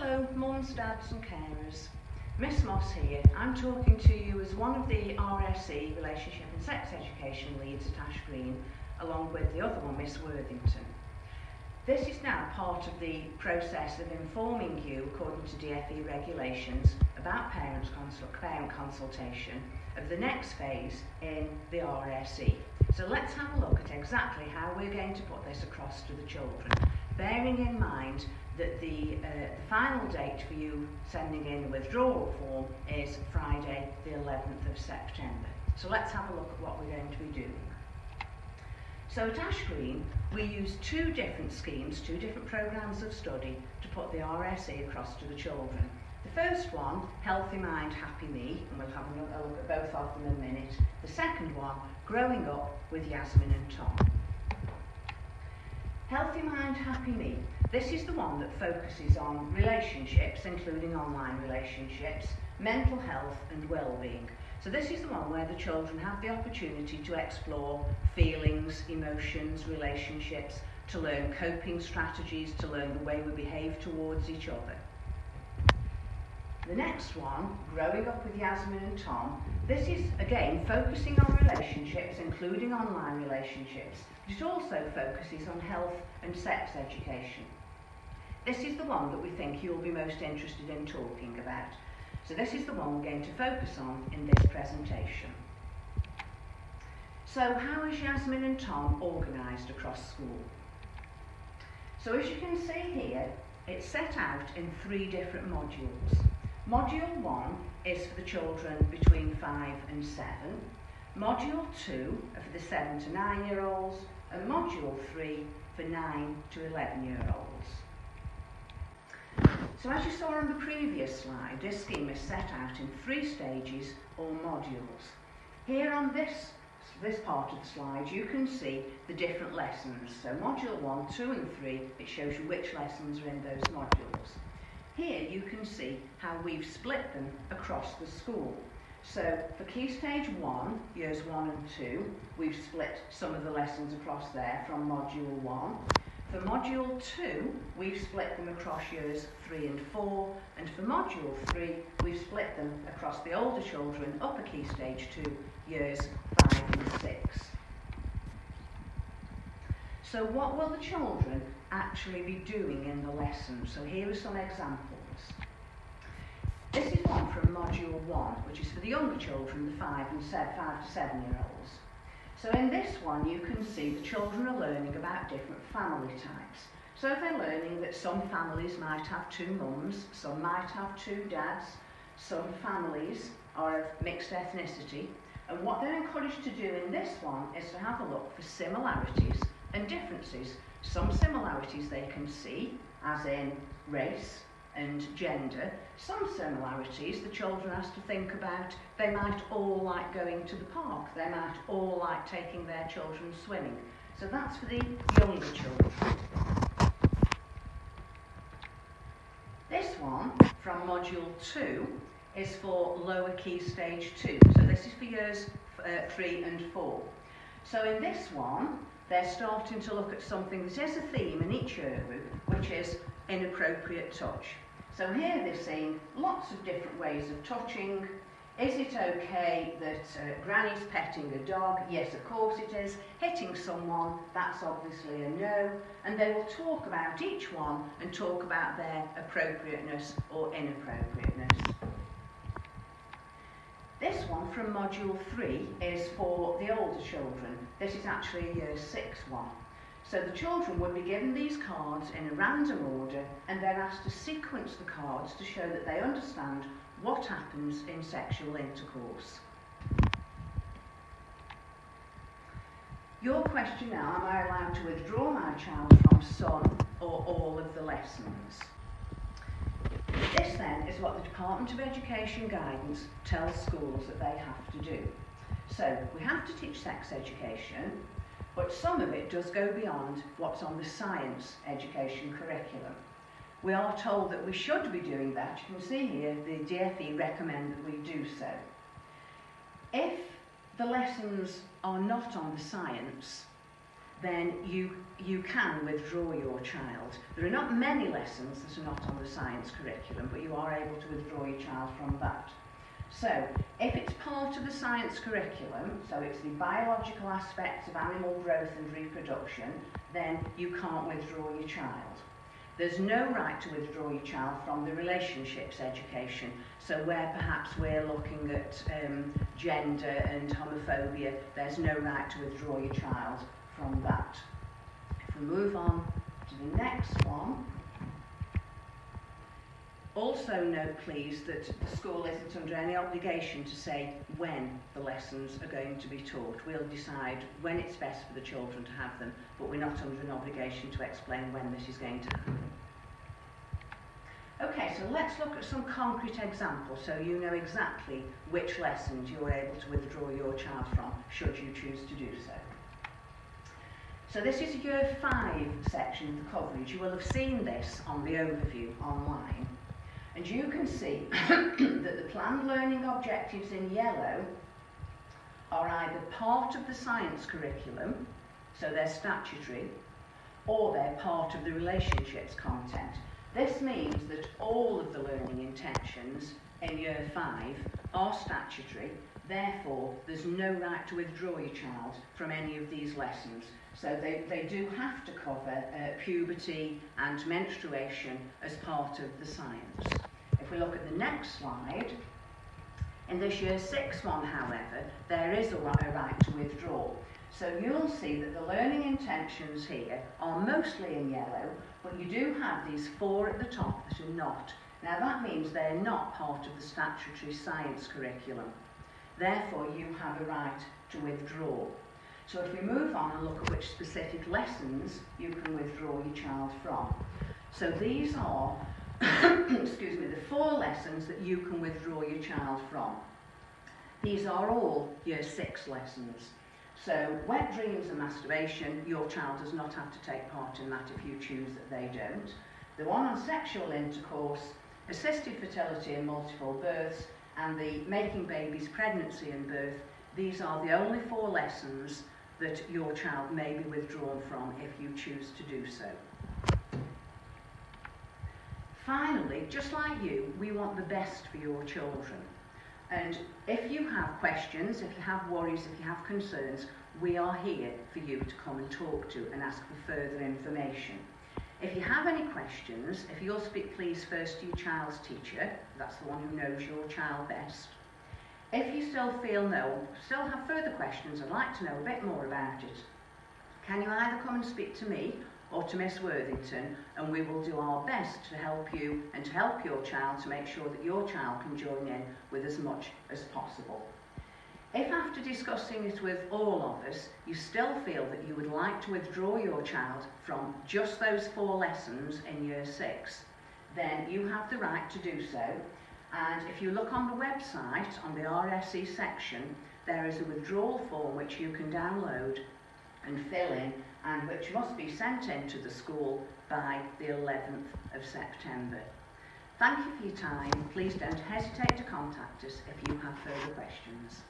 Hello, mums, dads and carers. Miss Moss here. I'm talking to you as one of the RSE, Relationship and Sex Education leads at Ash Green, along with the other one, Miss Worthington. This is now part of the process of informing you, according to DfE regulations, about parent consultation of the next phase in the RSE. So let's have a look at exactly how we're going to put this across to the children, bearing in mind that the final date for you sending in a withdrawal form is Friday the 11th of September. So let's have a look at what we're going to be doing. So at Ash Green, we use two different schemes, two different programmes of study to put the RSE across to the children. The first one, Healthy Mind, Happy Me, and we'll have a look at both of them in a minute. The second one, Growing Up with Yasmin and Tom. Healthy Mind, Happy Me. This is the one that focuses on relationships, including online relationships, mental health and well-being. So this is the one where the children have the opportunity to explore feelings, emotions, relationships, to learn coping strategies, to learn the way we behave towards each other. The next one, Growing Up with Yasmin and Tom, this is again focusing on relationships, including online relationships, but it also focuses on health and sex education. This is the one that we think you'll be most interested in talking about. So this is the one we're going to focus on in this presentation. So how is Yasmin and Tom organised across school? So as you can see here, it's set out in 3 different modules. Module 1 is for the children between 5 and 7. Module 2 are for the 7 to 9 year olds, and Module 3 for 9 to 11-year-olds. So as you saw on the previous slide, this scheme is set out in 3 stages or modules. Here on this part of the slide, you can see the different lessons. So Module 1, 2 and 3, it shows you which lessons are in those modules. Here you can see how we've split them across the school. So for Key Stage 1, years 1 and 2, we've split some of the lessons across there from Module 1. For Module 2, we've split them across years 3 and 4, and for Module 3, we've split them across the older children, upper Key Stage 2, years 5 and 6. So what will the children actually be doing in the lesson? So here are some examples. This is one from Module 1, which is for the younger children, the 5 to 7-year-olds. So in this one, you can see the children are learning about different family types. So they're learning that some families might have 2 mums, some might have 2 dads, some families are of mixed ethnicity. And what they're encouraged to do in this one is to have a look for similarities and differences. Some similarities they can see, as in race and gender. Some similarities the children have to think about. They might all like going to the park. They might all like taking their children swimming. So that's for the younger children. This one, from Module 2, is for lower Key Stage 2. So this is for years 3 and 4. So in this one, they're starting to look at something that is a theme in each year group, which is inappropriate touch. So here they're seeing lots of different ways of touching. Is it okay that Granny's petting a dog? Yes, of course it is. Hitting someone, that's obviously a no. And they will talk about each one and talk about their appropriateness or inappropriateness. This one from Module 3 is for the older children. This is actually a year 6 one. So the children would be given these cards in a random order and then asked to sequence the cards to show that they understand what happens in sexual intercourse. Your question now, am I allowed to withdraw my child from some or all of the lessons? This then is what the Department of Education guidance tells schools that they have to do. So we have to teach sex education, but some of it does go beyond what's on the science education curriculum. We are told that we should be doing that. You can see here the DfE recommend that we do so. If the lessons are not on the science, then you can withdraw your child. There are not many lessons that are not on the science curriculum, but you are able to withdraw your child from that. So, if it's part of the science curriculum, so it's the biological aspects of animal growth and reproduction, then you can't withdraw your child. There's no right to withdraw your child from the relationships education. So where perhaps we're looking at gender and homophobia, there's no right to withdraw your child from that. If we move on to the next one. Also note, please, that the school isn't under any obligation to say when the lessons are going to be taught. We'll decide when it's best for the children to have them, but we're not under an obligation to explain when this is going to happen. Okay, so let's look at some concrete examples so you know exactly which lessons you're able to withdraw your child from, should you choose to do so. So this is a Year 5 section of the coverage. You will have seen this on the overview online. And you can see that the planned learning objectives in yellow are either part of the science curriculum, so they're statutory, or they're part of the relationships content. This means that all of the learning intentions in Year 5 are statutory, therefore there's no right to withdraw your child from any of these lessons. So they do have to cover puberty and menstruation as part of the science. If we look at the next slide, in this Year 6 one, however, there is a right to withdraw. So you'll see that the learning intentions here are mostly in yellow, but you do have these 4 at the top that are not. Now that means they're not part of the statutory science curriculum. Therefore, you have a right to withdraw. So if we move on and look at which specific lessons you can withdraw your child from. So these are excuse me, the 4 lessons that you can withdraw your child from. These are all Year 6 lessons. So wet dreams and masturbation, your child does not have to take part in that if you choose that they don't. The one on sexual intercourse, assisted fertility and multiple births, and the making babies, pregnancy and birth, these are the only 4 lessons that your child may be withdrawn from if you choose to do so. Finally, just like you, we want the best for your children. And if you have questions, if you have worries, if you have concerns, we are here for you to come and talk to and ask for further information. If you have any questions, if you'll speak please first to your child's teacher, that's the one who knows your child best. If you still still have further questions, I'd like to know a bit more about it, can you either come and speak to me or to Miss Worthington, and we will do our best to help you and to help your child to make sure that your child can join in with as much as possible. If after discussing it with all of us, you still feel that you would like to withdraw your child from just those 4 lessons in Year 6, then you have the right to do so. And if you look on the website, on the RSE section, there is a withdrawal form which you can download and fill in, and which must be sent in to the school by the 11th of September. Thank you for your time. Please don't hesitate to contact us if you have further questions.